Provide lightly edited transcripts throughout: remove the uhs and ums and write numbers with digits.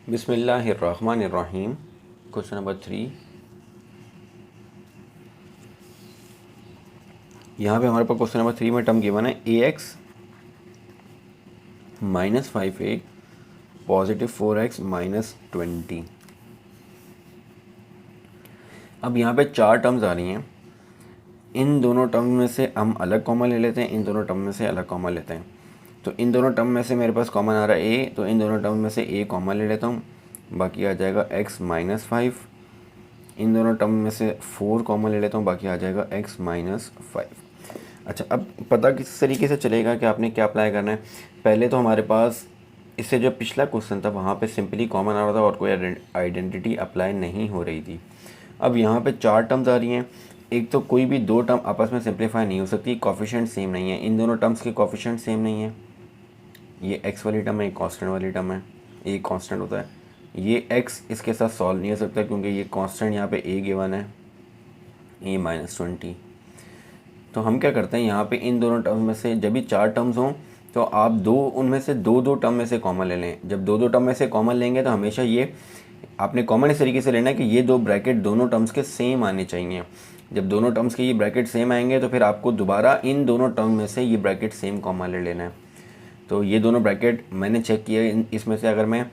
बिस्मिल्लाहिर्रहमानिर्रहीम। Question number 3। यहाँ पे हमारे पास क्वेश्चन नंबर 3 में टर्म गिवन है ax minus 5a positive 4x minus 20। अब यहाँ पे 4 टर्म्स आ रही हैं। इन दोनों टर्म में से हम अलग कॉमन ले लेते हैं, इन दोनों टर्म में से अलग कॉमन लेते हैं। तो इन दोनों टर्म में से मेरे पास कॉमन आ रहा है a, तो इन दोनों टर्म में से a कॉमन ले लेता हूँ, बाकी आ जाएगा x माइनस 5। इन दोनों टर्म में से 4 कॉमन ले लेता हूँ, बाकी आ जाएगा x माइनस 5। अच्छा, अब पता किस तरीके से चलेगा कि आपने क्या अप्लाई करना है। पहले तो हमारे पास इससे जो पिछला क्वेश्चन था वहाँ पे सिंपली कॉमन आ रहा था और कोई आइडेंटिटी अप्लाई नहीं हो रही थी। अब यहाँ पे 4 टर्म्स आ रही हैं। एक तो कोई भी 2 टर्म आपस में सिंप्लीफाई नहीं हो सकती, कॉफिशेंट सेम नहीं है। इन दोनों टर्म्स के कॉफिशेंट सेम नहीं है। ये x वाली टर्म है, एक कांस्टेंट वाली टर्म है, एक कांस्टेंट होता है। ये x इसके साथ सॉल्व नहीं हो सकता क्योंकि ये कांस्टेंट यहाँ पे a गिवन है, a माइनस 20। तो हम क्या करते हैं, यहाँ पे इन दोनों टर्म में से जब भी 4 टर्म्स हों तो आप उनमें से दो टर्म में से कॉमन ले लें। जब दो टर्म में से कॉमन लेंगे तो हमेशा ये आपने कॉमन इस तरीके से लेना है कि ये 2 ब्रैकेट दोनों टर्म्स के सेम आने चाहिए। जब दोनों टर्म्स के ये ब्रैकेट सेम आएंगे तो फिर आपको दोबारा इन दोनों टर्म में से ये ब्रैकेट सेम कॉमन ले लेना है। तो ये दोनों ब्रैकेट मैंने चेक किया, इसमें से अगर मैं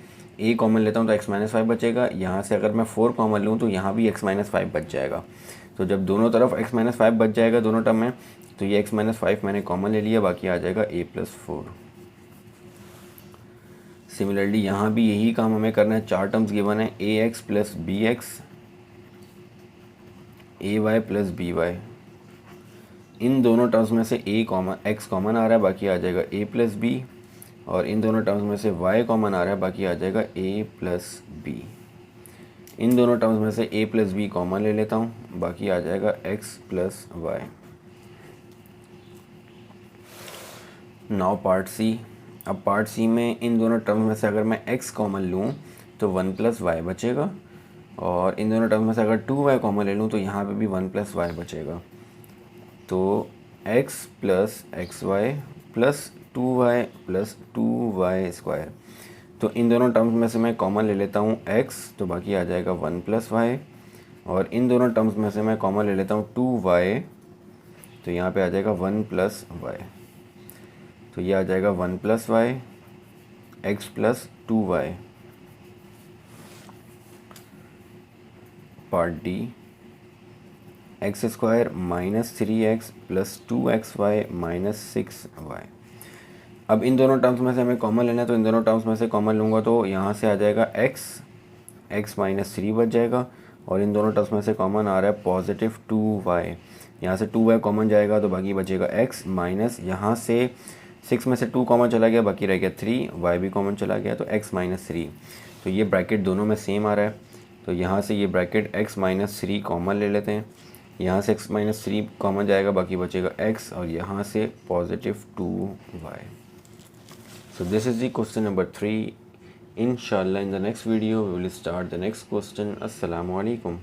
a कॉमन लेता हूँ तो x माइनस 5 बचेगा। यहाँ से अगर मैं 4 कॉमन लूँ तो यहाँ भी x माइनस 5 बच जाएगा। तो जब दोनों तरफ x माइनस 5 बच जाएगा दोनों टर्म में, तो ये x माइनस 5 मैंने कॉमन ले लिया, बाकी आ जाएगा a प्लस 4। सिमिलरली यहाँ भी यही काम हमें करना है। 4 टर्म्स गिवन है, ax plus bx, ay plus by। इन दोनों टर्म्स में से x कॉमन आ रहा है, बाकी आ जाएगा a प्लस b। और इन दोनों टर्म्स में से y कॉमन आ रहा है, बाकी आ जाएगा a प्लस b। इन दोनों टर्म्स में से a प्लस b कॉमन ले लेता हूँ, बाकी आ जाएगा x plus y। Now part C. अब पार्ट सी में इन दोनों टर्म्स में से अगर मैं x कॉमन लूँ तो 1 प्लस y बचेगा, और इन दोनों टर्म्स में से अगर 2y कॉमन ले लूँ तो यहाँ पे भी 1 प्लस y बचेगा। तो x plus x y plus 2y plus 2y square. तो इन दोनों टर्म्स में से मैं कॉमन ले लेता हूँ x, तो बाकी आ जाएगा 1 प्लस y। और इन दोनों टर्म्स में से मैं कॉमन ले लेता हूँ 2y, तो यहाँ पे आ जाएगा 1 प्लस y। तो ये आ जाएगा 1 plus y x plus 2y। Part D. X square minus 3x plus 2xy minus 6y। अब इन दोनों टर्म्स में से हमें कॉमन लेना है, तो इन दोनों टर्म्स में से कॉमन लूँगा तो यहाँ से आ जाएगा x माइनस 3 बच जाएगा। और इन दोनों टर्म्स में से कॉमन आ रहा है पॉजिटिव 2y। यहाँ से 2y कॉमन जाएगा तो बाकी बचेगा x माइनस, यहाँ से 6 में से 2 कॉमन चला गया, बाकी रह गया 3, y भी कॉमन चला गया तो x माइनस 3। तो ये ब्रैकेट दोनों में सेम आ रहा है, तो यहाँ से ये ब्रैकेट x माइनस 3 कॉमन ले लेते हैं। यहाँ से x माइनस 3 कॉमन जाएगा, बाकी बचेगा x, और यहाँ से positive 2y। So this is the question number 3. Inshallah in the next video we will start the next question. Assalamu alaikum.